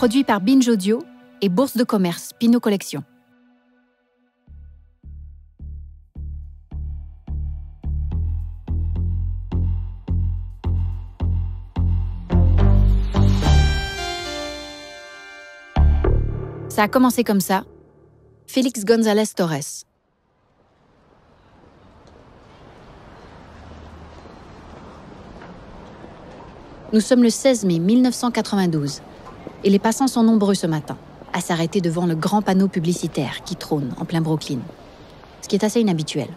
produit par Binge Audio et Bourse de commerce Pinot Collection. Ça a commencé comme ça. Félix González Torres. Nous sommes le 16 mai 1992 et les passants sont nombreux ce matin à s'arrêter devant le grand panneau publicitaire qui trône en plein Brooklyn, ce qui est assez inhabituel.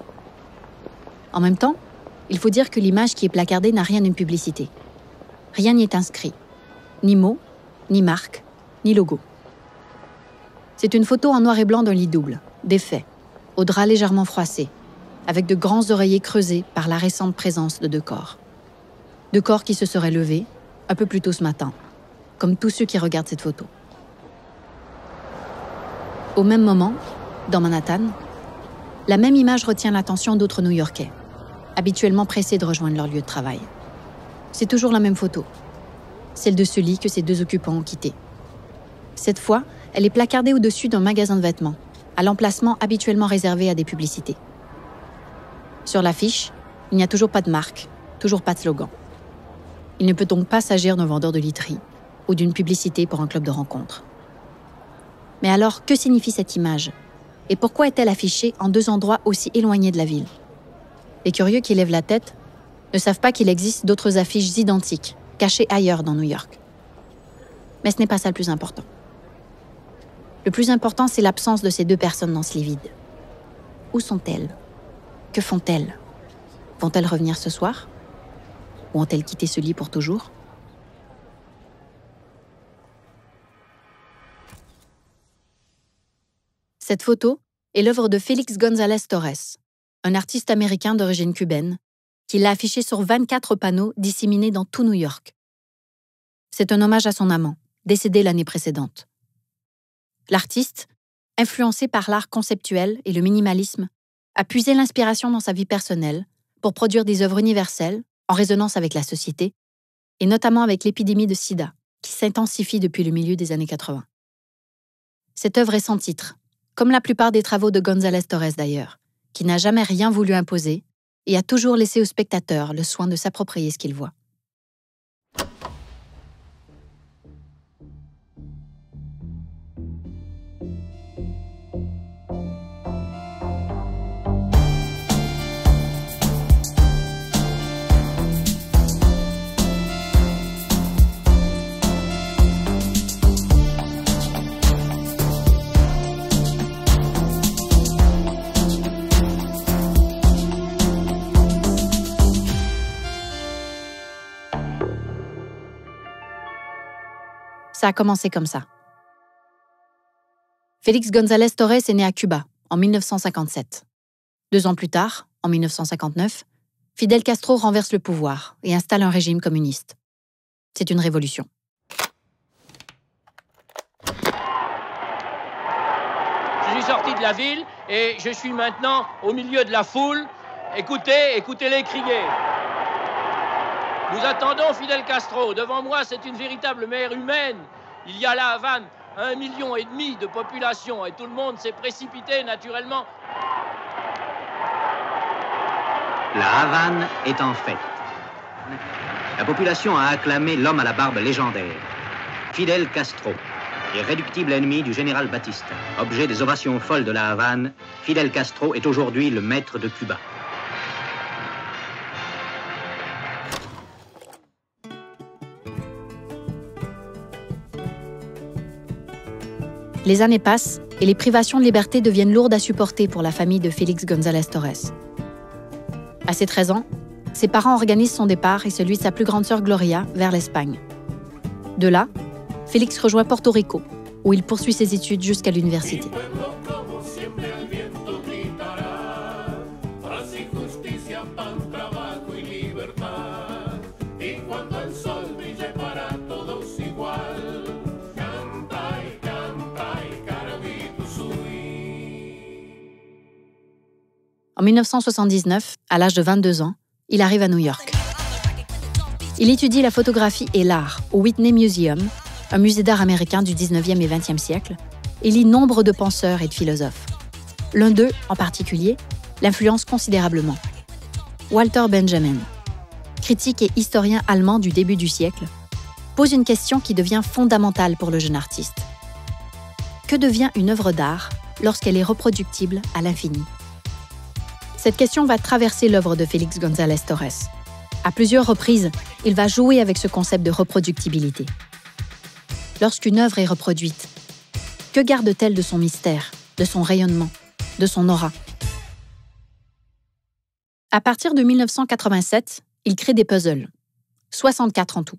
En même temps, il faut dire que l'image qui est placardée n'a rien d'une publicité. Rien n'y est inscrit. Ni mot, ni marque, ni logo. C'est une photo en noir et blanc d'un lit double, défait, au drap légèrement froissé, avec de grands oreillers creusés par la récente présence de 2 corps. 2 corps qui se seraient levés un peu plus tôt ce matin, comme tous ceux qui regardent cette photo. Au même moment, dans Manhattan, la même image retient l'attention d'autres New-Yorkais, habituellement pressés de rejoindre leur lieu de travail. C'est toujours la même photo, celle de ce lit que ces 2 occupants ont quitté. Cette fois, elle est placardée au-dessus d'un magasin de vêtements, à l'emplacement habituellement réservé à des publicités. Sur l'affiche, il n'y a toujours pas de marque, toujours pas de slogan. Il ne peut donc pas s'agir d'un vendeur de literie ou d'une publicité pour un club de rencontre. Mais alors, que signifie cette image? Et pourquoi est-elle affichée en 2 endroits aussi éloignés de la ville? Les curieux qui lèvent la tête ne savent pas qu'il existe d'autres affiches identiques, cachées ailleurs dans New York. Mais ce n'est pas ça le plus important. Le plus important, c'est l'absence de ces 2 personnes dans ce lit vide. Où sont-elles? Que font-elles? Vont-elles revenir ce soir? Ou ont-elles quitté ce lit pour toujours? Cette photo est l'œuvre de Félix González Torres, un artiste américain d'origine cubaine, qui l'a affichée sur 24 panneaux disséminés dans tout New York. C'est un hommage à son amant, décédé l'année précédente. L'artiste, influencé par l'art conceptuel et le minimalisme, a puisé l'inspiration dans sa vie personnelle pour produire des œuvres universelles en résonance avec la société, et notamment avec l'épidémie de sida, qui s'intensifie depuis le milieu des années 80. Cette œuvre est sans titre, comme la plupart des travaux de González Torres d'ailleurs, qui n'a jamais rien voulu imposer et a toujours laissé au spectateur le soin de s'approprier ce qu'il voit. Ça a commencé comme ça. Félix González Torres est né à Cuba en 1957. 2 ans plus tard, en 1959, Fidel Castro renverse le pouvoir et installe un régime communiste. C'est une révolution. Je suis sorti de la ville et je suis maintenant au milieu de la foule. Écoutez-les crier. Nous attendons Fidel Castro. Devant moi, c'est une véritable mer humaine. Il y a la Havane, 1,5 million de population et tout le monde s'est précipité naturellement. La Havane est en fête. La population a acclamé l'homme à la barbe légendaire, Fidel Castro, irréductible ennemi du général Batista. Objet des ovations folles de la Havane, Fidel Castro est aujourd'hui le maître de Cuba. Les années passent et les privations de liberté deviennent lourdes à supporter pour la famille de Félix González Torres. À ses 13 ans, ses parents organisent son départ et celui de sa plus grande sœur Gloria vers l'Espagne. De là, Félix rejoint Porto Rico, où il poursuit ses études jusqu'à l'université. En 1979, à l'âge de 22 ans, il arrive à New York. Il étudie la photographie et l'art au Whitney Museum un musée d'art américain du 19e et 20e siècle, et lit nombre de penseurs et de philosophes. L'un d'eux, en particulier, l'influence considérablement. Walter Benjamin, critique et historien allemand du début du siècle, pose une question qui devient fondamentale pour le jeune artiste. Que devient une œuvre d'art lorsqu'elle est reproductible à l'infini? Cette question va traverser l'œuvre de Félix González Torres. À plusieurs reprises, il va jouer avec ce concept de reproductibilité. Lorsqu'une œuvre est reproduite, que garde-t-elle de son mystère, de son rayonnement, de son aura? À partir de 1987, il crée des puzzles, 64 en tout.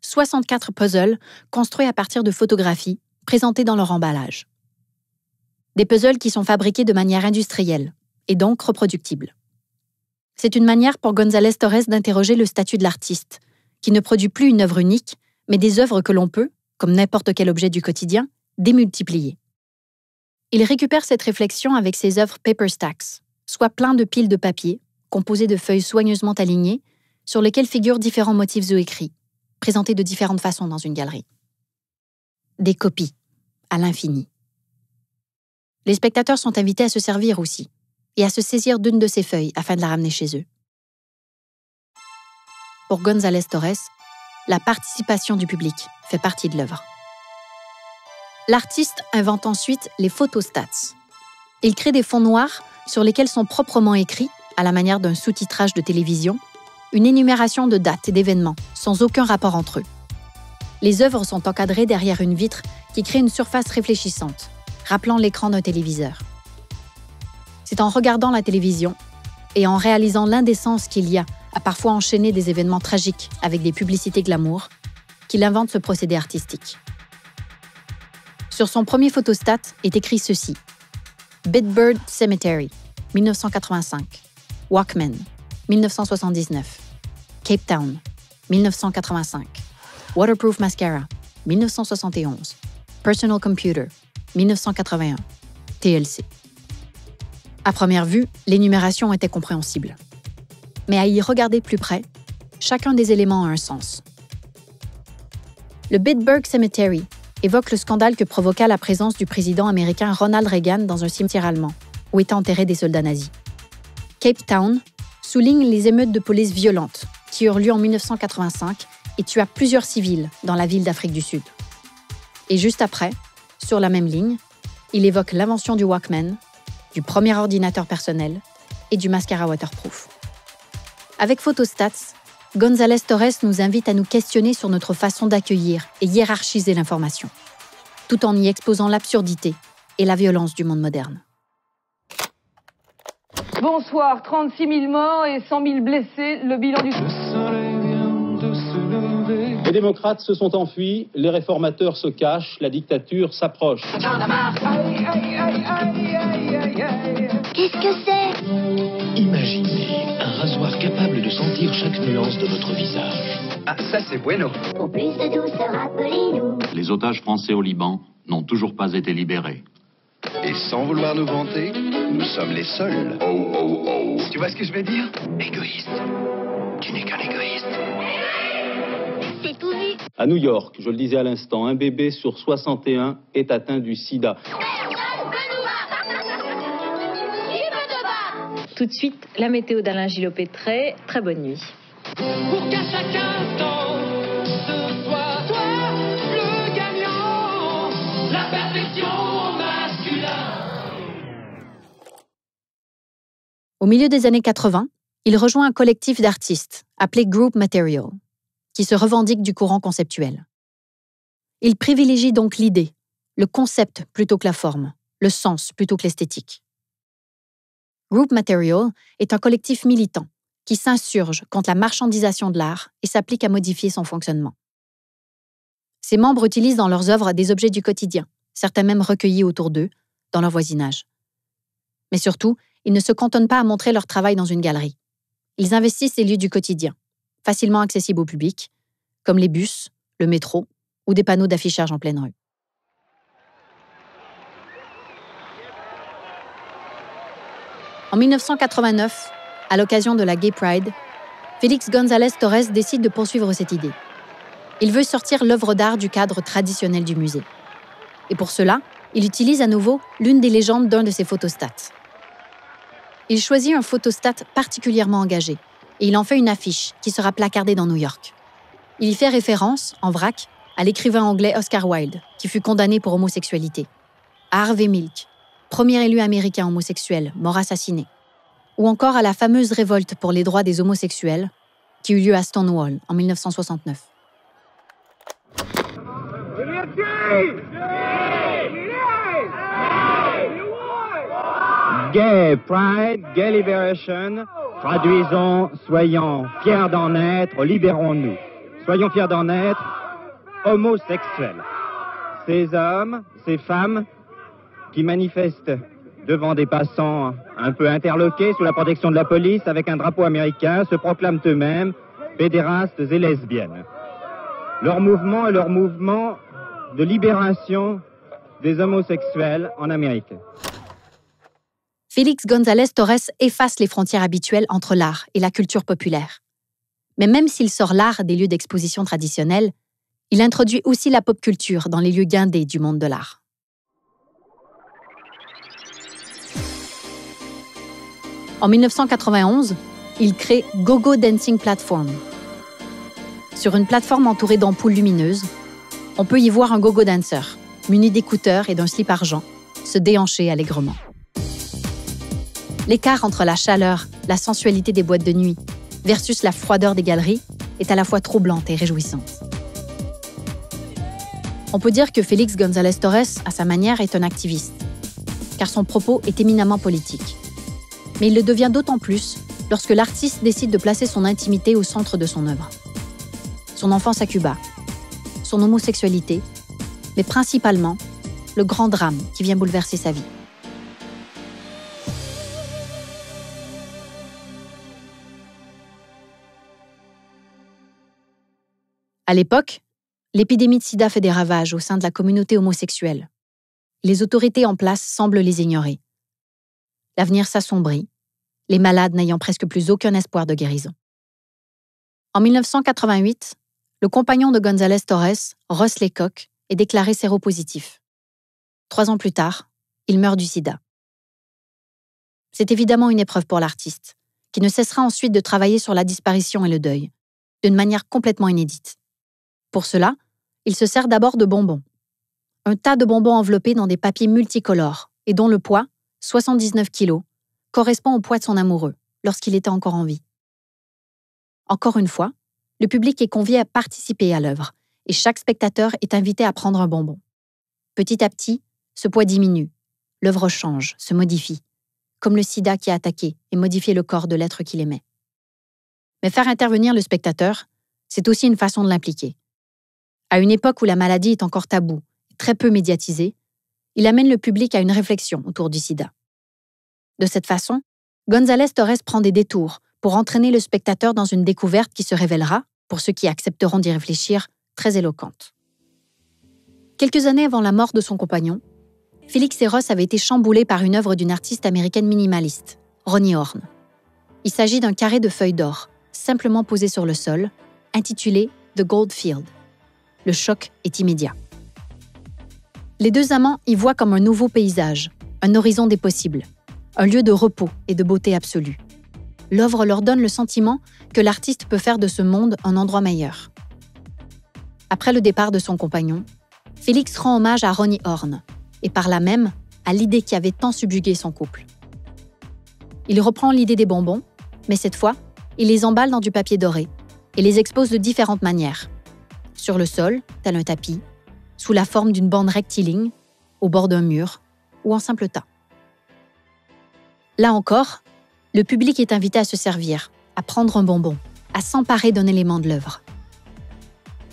64 puzzles construits à partir de photographies présentées dans leur emballage. Des puzzles qui sont fabriqués de manière industrielle et donc reproductibles. C'est une manière pour González Torres d'interroger le statut de l'artiste, qui ne produit plus une œuvre unique, mais des œuvres que l'on peut, comme n'importe quel objet du quotidien, démultiplier. Il récupère cette réflexion avec ses œuvres paper stacks, soit plein de piles de papier, composées de feuilles soigneusement alignées, sur lesquelles figurent différents motifs ou écrits, présentés de différentes façons dans une galerie. Des copies, à l'infini. Les spectateurs sont invités à se servir aussi, et à se saisir d'une de ces feuilles afin de la ramener chez eux. Pour González Torres, la participation du public fait partie de l'œuvre. L'artiste invente ensuite les photostats. Il crée des fonds noirs sur lesquels sont proprement écrits, à la manière d'un sous-titrage de télévision, une énumération de dates et d'événements, sans aucun rapport entre eux. Les œuvres sont encadrées derrière une vitre qui crée une surface réfléchissante, rappelant l'écran d'un téléviseur. C'est en regardant la télévision et en réalisant l'indécence qu'il y a à parfois enchaîner des événements tragiques avec des publicités glamour qu'il invente ce procédé artistique. Sur son premier photostat est écrit ceci: Bitbird Cemetery, 1985. Walkman, 1979. Cape Town, 1985. Waterproof Mascara, 1971. Personal Computer, 1981. TLC. À première vue, l'énumération était compréhensible. Mais à y regarder plus près, chacun des éléments a un sens. Le Bitburg Cemetery évoque le scandale que provoqua la présence du président américain Ronald Reagan dans un cimetière allemand, où étaient enterrés des soldats nazis. Cape Town souligne les émeutes de police violentes qui eurent lieu en 1985 et tua plusieurs civils dans la ville d'Afrique du Sud. Et juste après, sur la même ligne, il évoque l'invention du Walkman, du premier ordinateur personnel et du mascara waterproof. Avec Photostats, González Torres nous invite à nous questionner sur notre façon d'accueillir et hiérarchiser l'information, tout en y exposant l'absurdité et la violence du monde moderne. Bonsoir, 36 000 morts et 100 000 blessés, le bilan du... Les démocrates se sont enfuis, les réformateurs se cachent, la dictature s'approche. Qu'est-ce que c'est? Imaginez un rasoir capable de sentir chaque nuance de votre visage. Ah, ça c'est bueno. Pour plus de douceur, appelez-nous. Les otages français au Liban n'ont toujours pas été libérés. Et sans vouloir nous vanter, nous sommes les seuls. Oh, oh, oh. Tu vois ce que je veux dire? Égoïste. Tu n'es qu'un égoïste. C'est tout vu. À New York, je le disais à l'instant, un bébé sur 61 est atteint du sida. Tout de suite, la météo d'Alain Gillot-Pétré. Très bonne nuit. Pour qu'à chaque instant, ce soit toi le gagnant, la perfection masculin. Au milieu des années 80, il rejoint un collectif d'artistes appelé Group Material, qui se revendique du courant conceptuel. Il privilégie donc l'idée, le concept plutôt que la forme, le sens plutôt que l'esthétique. Group Material est un collectif militant qui s'insurge contre la marchandisation de l'art et s'applique à modifier son fonctionnement. Ses membres utilisent dans leurs œuvres des objets du quotidien, certains même recueillis autour d'eux, dans leur voisinage. Mais surtout, ils ne se cantonnent pas à montrer leur travail dans une galerie. Ils investissent les lieux du quotidien, facilement accessibles au public, comme les bus, le métro ou des panneaux d'affichage en pleine rue. En 1989, à l'occasion de la Gay Pride, Félix González Torres décide de poursuivre cette idée. Il veut sortir l'œuvre d'art du cadre traditionnel du musée. Et pour cela, il utilise à nouveau l'une des légendes d'un de ses photostats. Il choisit un photostat particulièrement engagé et il en fait une affiche qui sera placardée dans New York. Il y fait référence, en vrac, à l'écrivain anglais Oscar Wilde, qui fut condamné pour homosexualité, à Harvey Milk, premier élu américain homosexuel, mort assassiné, ou encore à la fameuse révolte pour les droits des homosexuels qui eut lieu à Stonewall en 1969. Gay Pride, Gay Liberation, traduisons, soyons fiers d'en être, libérons-nous. Soyons fiers d'en être, homosexuels. Ces hommes, ces femmes qui manifestent devant des passants un peu interloqués sous la protection de la police avec un drapeau américain se proclament eux-mêmes pédérastes et lesbiennes. Leur mouvement est leur mouvement de libération des homosexuels en Amérique. Félix González Torres efface les frontières habituelles entre l'art et la culture populaire. Mais même s'il sort l'art des lieux d'exposition traditionnels, il introduit aussi la pop culture dans les lieux guindés du monde de l'art. En 1991, il crée Go-Go Dancing Platform. Sur une plateforme entourée d'ampoules lumineuses, on peut y voir un go-go dancer, muni d'écouteurs et d'un slip argent, se déhancher allègrement. L'écart entre la chaleur, la sensualité des boîtes de nuit versus la froideur des galeries est à la fois troublante et réjouissante. On peut dire que Félix González Torres, à sa manière, est un activiste, car son propos est éminemment politique. Mais il le devient d'autant plus lorsque l'artiste décide de placer son intimité au centre de son œuvre. Son enfance à Cuba, son homosexualité, mais principalement le grand drame qui vient bouleverser sa vie. À l'époque, l'épidémie de sida fait des ravages au sein de la communauté homosexuelle. Les autorités en place semblent les ignorer. L'avenir s'assombrit, les malades n'ayant presque plus aucun espoir de guérison. En 1988, le compagnon de González Torres, Ross Laycock, est déclaré séropositif. 3 ans plus tard, il meurt du sida. C'est évidemment une épreuve pour l'artiste, qui ne cessera ensuite de travailler sur la disparition et le deuil, d'une manière complètement inédite. Pour cela, il se sert d'abord de bonbons. Un tas de bonbons enveloppés dans des papiers multicolores et dont le poids, 79 kilos, correspond au poids de son amoureux, lorsqu'il était encore en vie. Encore une fois, le public est convié à participer à l'œuvre et chaque spectateur est invité à prendre un bonbon. Petit à petit, ce poids diminue, l'œuvre change, se modifie, comme le sida qui a attaqué et modifié le corps de l'être qu'il aimait. Mais faire intervenir le spectateur, c'est aussi une façon de l'impliquer. À une époque où la maladie est encore taboue, très peu médiatisée, il amène le public à une réflexion autour du sida. De cette façon, González Torres prend des détours pour entraîner le spectateur dans une découverte qui se révélera, pour ceux qui accepteront d'y réfléchir, très éloquente. Quelques années avant la mort de son compagnon, Félix et Ross avaient été chamboulés par une œuvre d'une artiste américaine minimaliste, Roni Horn. Il s'agit d'un carré de feuilles d'or, simplement posé sur le sol, intitulé The Gold Field. Le choc est immédiat. Les deux amants y voient comme un nouveau paysage, un horizon des possibles, un lieu de repos et de beauté absolue. L'œuvre leur donne le sentiment que l'artiste peut faire de ce monde un endroit meilleur. Après le départ de son compagnon, Félix rend hommage à Roni Horn et par là même à l'idée qui avait tant subjugué son couple. Il reprend l'idée des bonbons, mais cette fois, il les emballe dans du papier doré et les expose de différentes manières. Sur le sol, tel un tapis, sous la forme d'une bande rectiligne, au bord d'un mur ou en simple tas. Là encore, le public est invité à se servir, à prendre un bonbon, à s'emparer d'un élément de l'œuvre.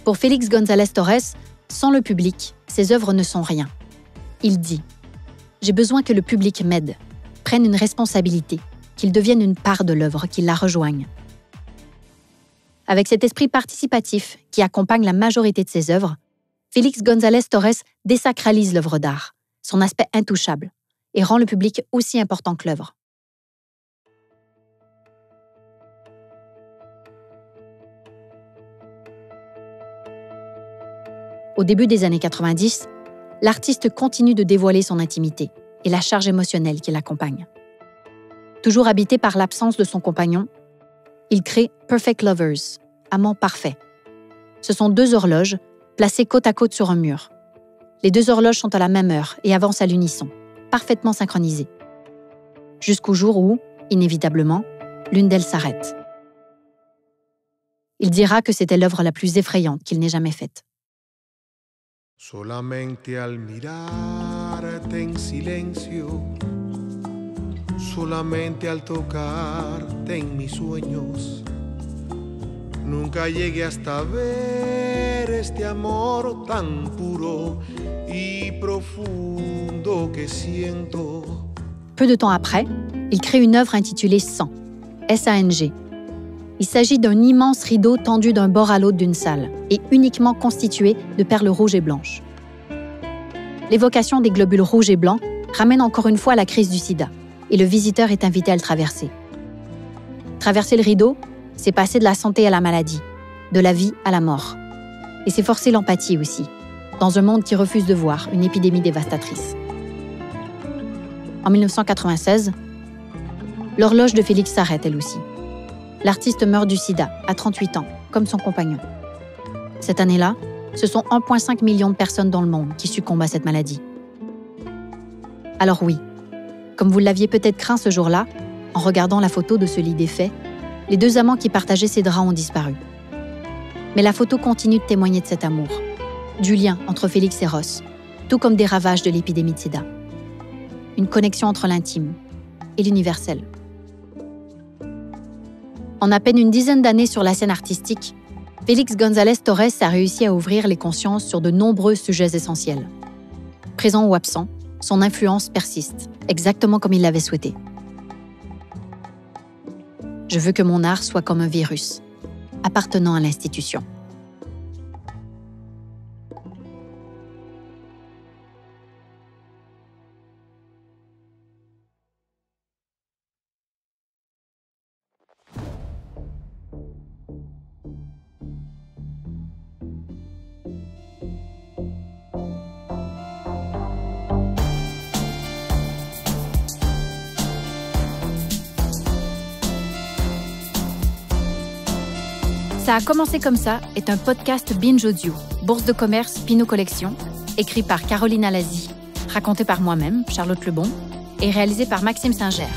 Pour Félix González Torres, sans le public, ses œuvres ne sont rien. Il dit « J'ai besoin que le public m'aide, prenne une responsabilité, qu'il devienne une part de l'œuvre, qu'il la rejoigne. » Avec cet esprit participatif qui accompagne la majorité de ses œuvres, Félix González Torres désacralise l'œuvre d'art, son aspect intouchable, et rend le public aussi important que l'œuvre. Au début des années 90, l'artiste continue de dévoiler son intimité et la charge émotionnelle qui l'accompagne. Toujours habité par l'absence de son compagnon, il crée Perfect Lovers, amants parfaits. Ce sont 2 horloges placées côte à côte sur un mur. Les 2 horloges sont à la même heure et avancent à l'unisson, parfaitement synchronisées. Jusqu'au jour où, inévitablement, l'une d'elles s'arrête. Il dira que c'était l'œuvre la plus effrayante qu'il n'ait jamais faite. Solamente al mirarte en silencio, solamente al tocarte en mis sueños, nunca llegué hasta ver este amor tan puro y profundo que siento. Peu de temps après, il crée une œuvre intitulée Sang, S-A-N-G. Il s'agit d'un immense rideau tendu d'un bord à l'autre d'une salle et uniquement constitué de perles rouges et blanches. L'évocation des globules rouges et blancs ramène encore une fois à la crise du sida et le visiteur est invité à le traverser. Traverser le rideau, c'est passer de la santé à la maladie, de la vie à la mort. Et c'est forcer l'empathie aussi, dans un monde qui refuse de voir une épidémie dévastatrice. En 1996, l'horloge de Félix s'arrête elle aussi. L'artiste meurt du sida à 38 ans, comme son compagnon. Cette année-là, ce sont 1,5 million de personnes dans le monde qui succombent à cette maladie. Alors oui, comme vous l'aviez peut-être craint ce jour-là, en regardant la photo de ce lit défait, les 2 amants qui partageaient ces draps ont disparu. Mais la photo continue de témoigner de cet amour, du lien entre Félix et Ross, tout comme des ravages de l'épidémie de sida. Une connexion entre l'intime et l'universel. En à peine une dizaine d'années sur la scène artistique, Félix González Torres a réussi à ouvrir les consciences sur de nombreux sujets essentiels. Présent ou absent, son influence persiste, exactement comme il l'avait souhaité. Je veux que mon art soit comme un virus, appartenant à l'institution. Ça a commencé comme ça est un podcast Binge Audio, Bourse de commerce Pinot Collection, écrit par Carolina Lazy, raconté par moi-même, Charlotte Lebon, et réalisé par Maxime Singer.